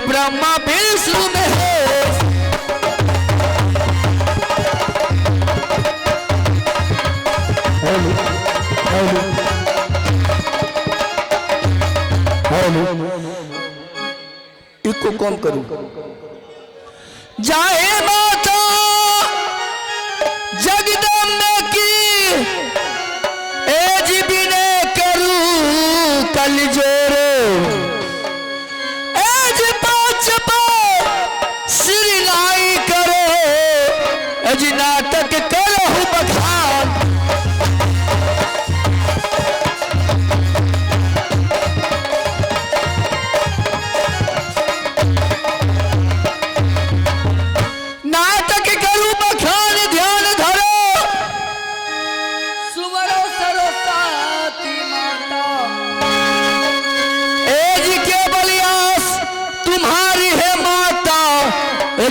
ब्रह्मा विष्णु महेश। इसको कौन करूं? जाए माता जगदम्बे की एज बिने करूं कल जोरो एज पाँच श्रीलाई करो एज नाटक करो बखान।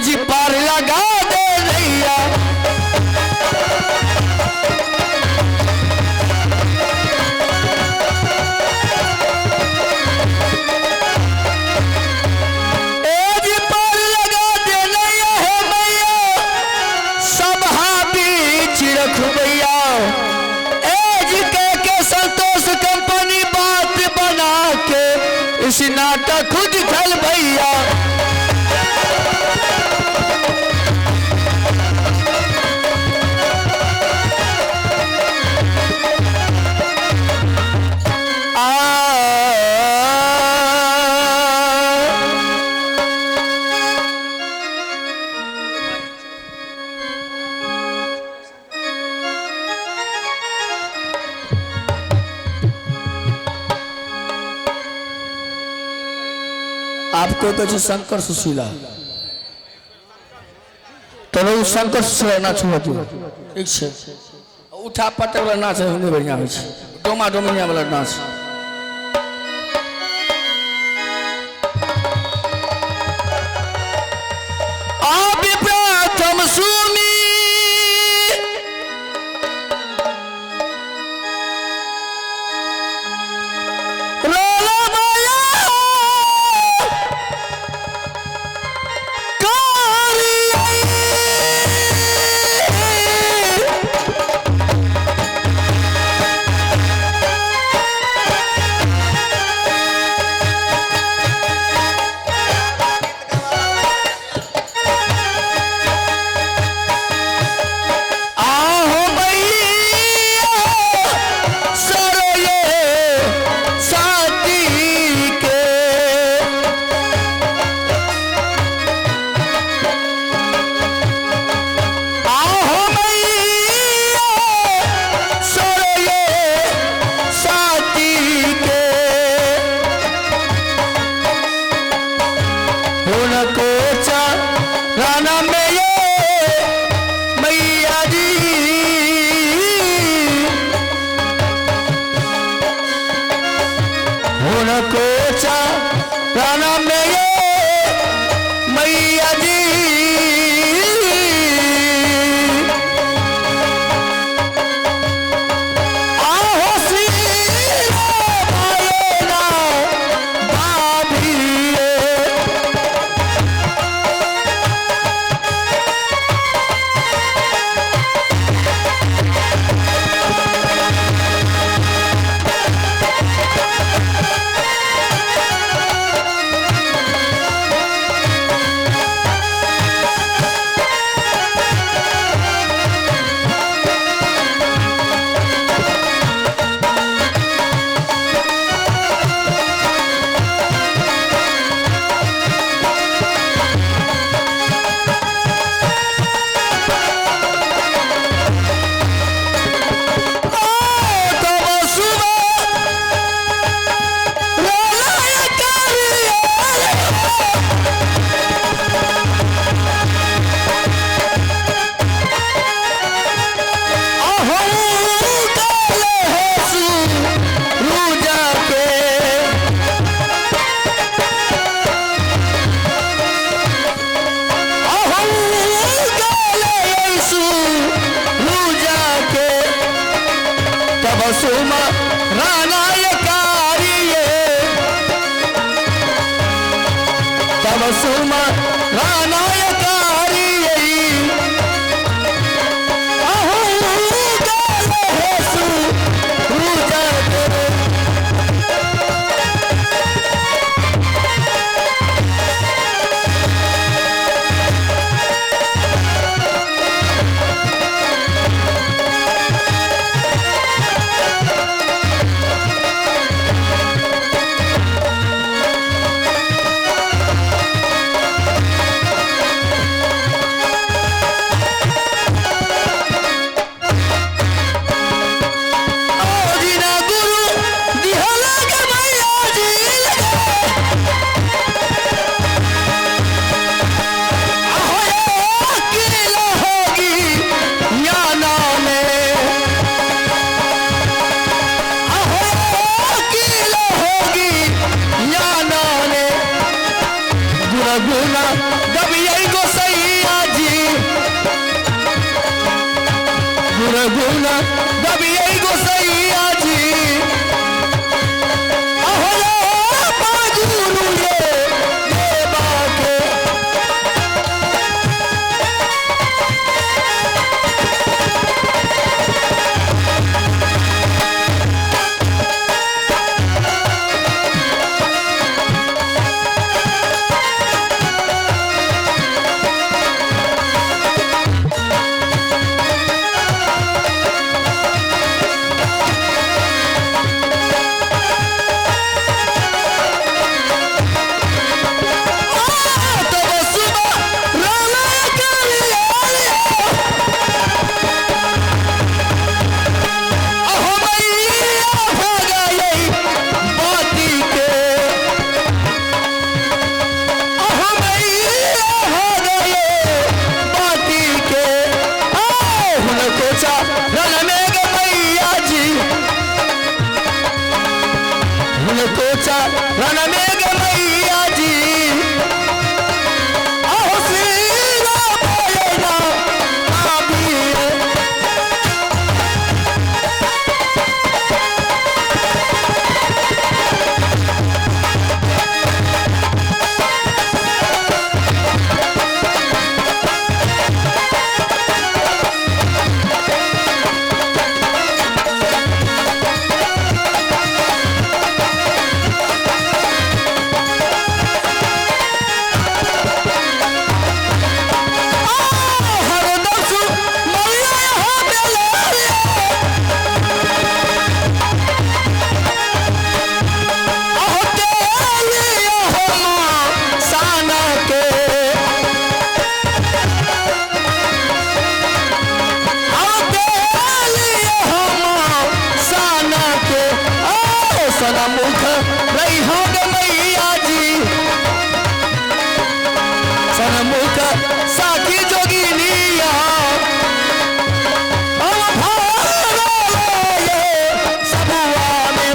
जी पार लगा दे नैया। जी पार लगा दे नैया है मैया सभा बीच रख भैया। एज के संतोष कंपनी बात बना के इस नाटक खुद चल भैया। आपको तो शंकर सुशीला तो शंकर सुशीला नाच हुआ ठीक है। उठा पटे वाला नाच है बढ़िया है डोमा डोमिया वाला नाच। आप प्रथम सुमी सुमा रानायकारी अहो गाले हेसु पूजते गुना दबियाई गोसैया जी गुना दबियाई गोसैया जी अहो बाजुरू ये देवा के रन में गमैया जी अहो श्री राम भैया आबीर सनमुख रही हो मैया जी सनमुख साखी जोगिनिया सबुआ में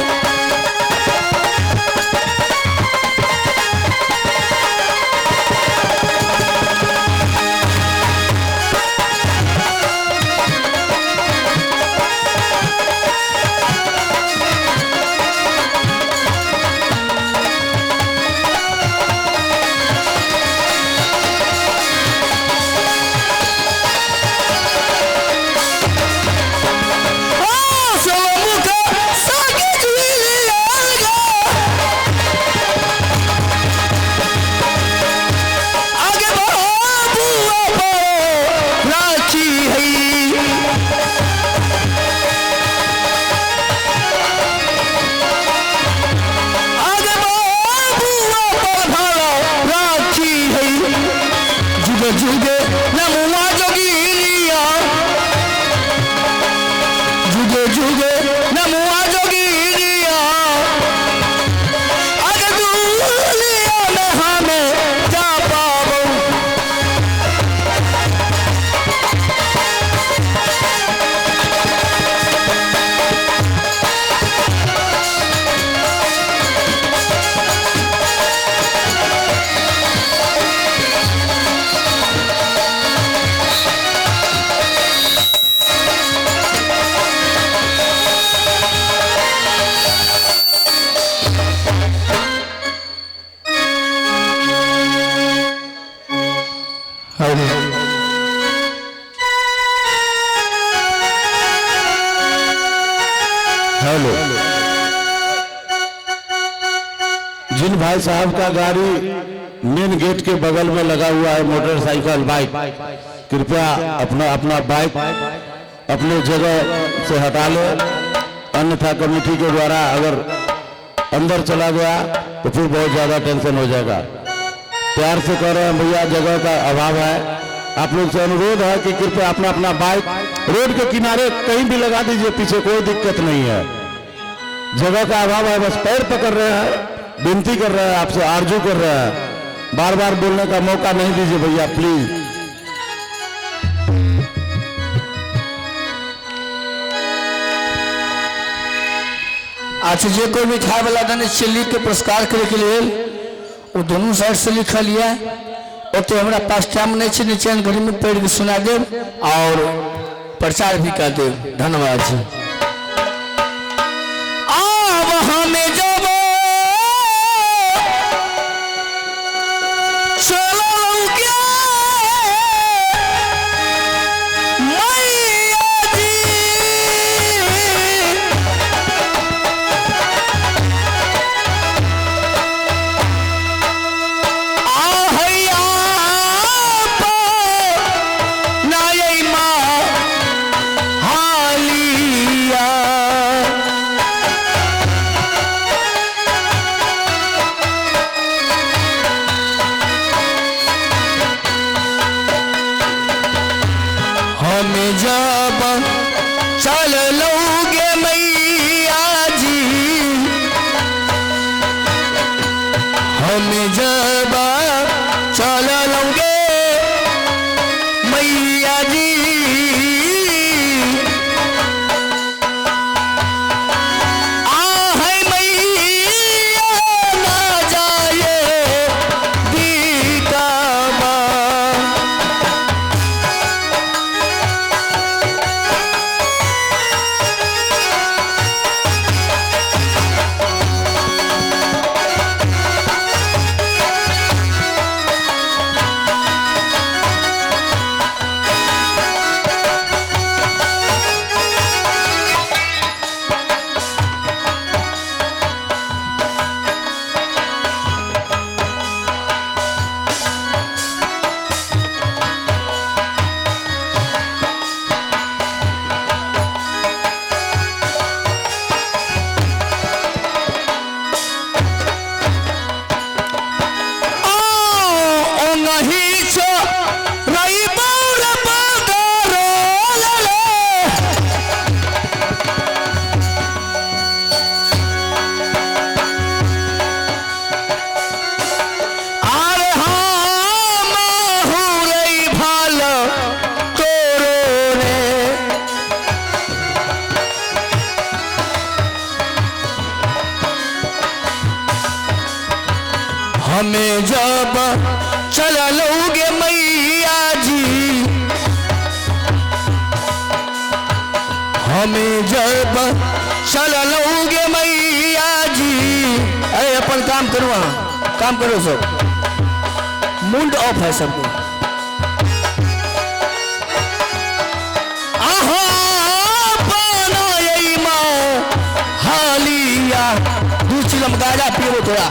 हेलो। जिन भाई साहब का गाड़ी मेन गेट के बगल में लगा हुआ है मोटरसाइकिल बाइक, कृपया अपना अपना बाइक अपने जगह से हटा ले, अन्यथा कमेटी के द्वारा अगर अंदर चला गया तो फिर बहुत ज़्यादा टेंशन हो जाएगा। प्यार से कह रहे हैं भैया, जगह का अभाव है। आप लोग से अनुरोध है कि कृपया अपना अपना बाइक रोड के किनारे कहीं भी लगा दीजिए, पीछे कोई दिक्कत नहीं है। जगह का अभाव है, बस पैर पकड़ रहे हैं, विनती कर रहे हैं आपसे, आरजू कर रहे हैं, बार बार बोलने का मौका नहीं दीजिए भैया प्लीज। अच्छा, जो कोई मिठाई वाला दने से लिख के पुरस्कार करे के लिए वो दोनों साइड से लिखा लिया। तो हमारा पास टाइम नहीं है, नीचे घड़ी में पेड़ के सुना दे और प्रचार भी कर दे। धन्यवाद जी। हमें जब चलो क्या जब चल लोगे मैया जी, हमें जब चल लोगे मैया जी, आहे मैया ना जाए दीकाबा। हमें जब चला लोगे मैया जी, हमें जब चला लोगे मैया जी। अरे अपन काम करो, काम करो सब, मुंड ऑफ है सबको। हालिया दूसरी लम गाजा पियो थोड़ा।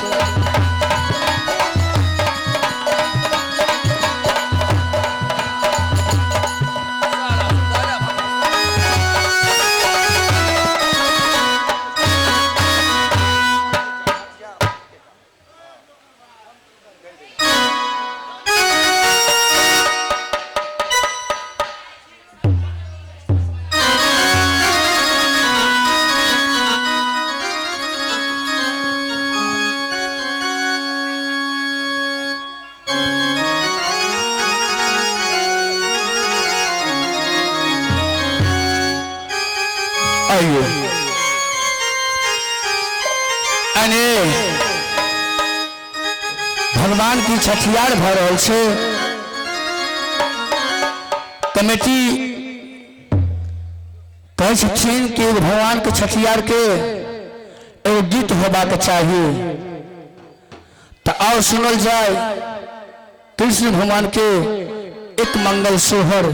आइए भगवान की छठियार भ रहल छे। कमेटी कहे छथिन कि भगवान के छठियार के एगो गीत होबाक चाहिए। तो आओ सुनल जाए कृष्ण भगवान के एक मंगल सोहर।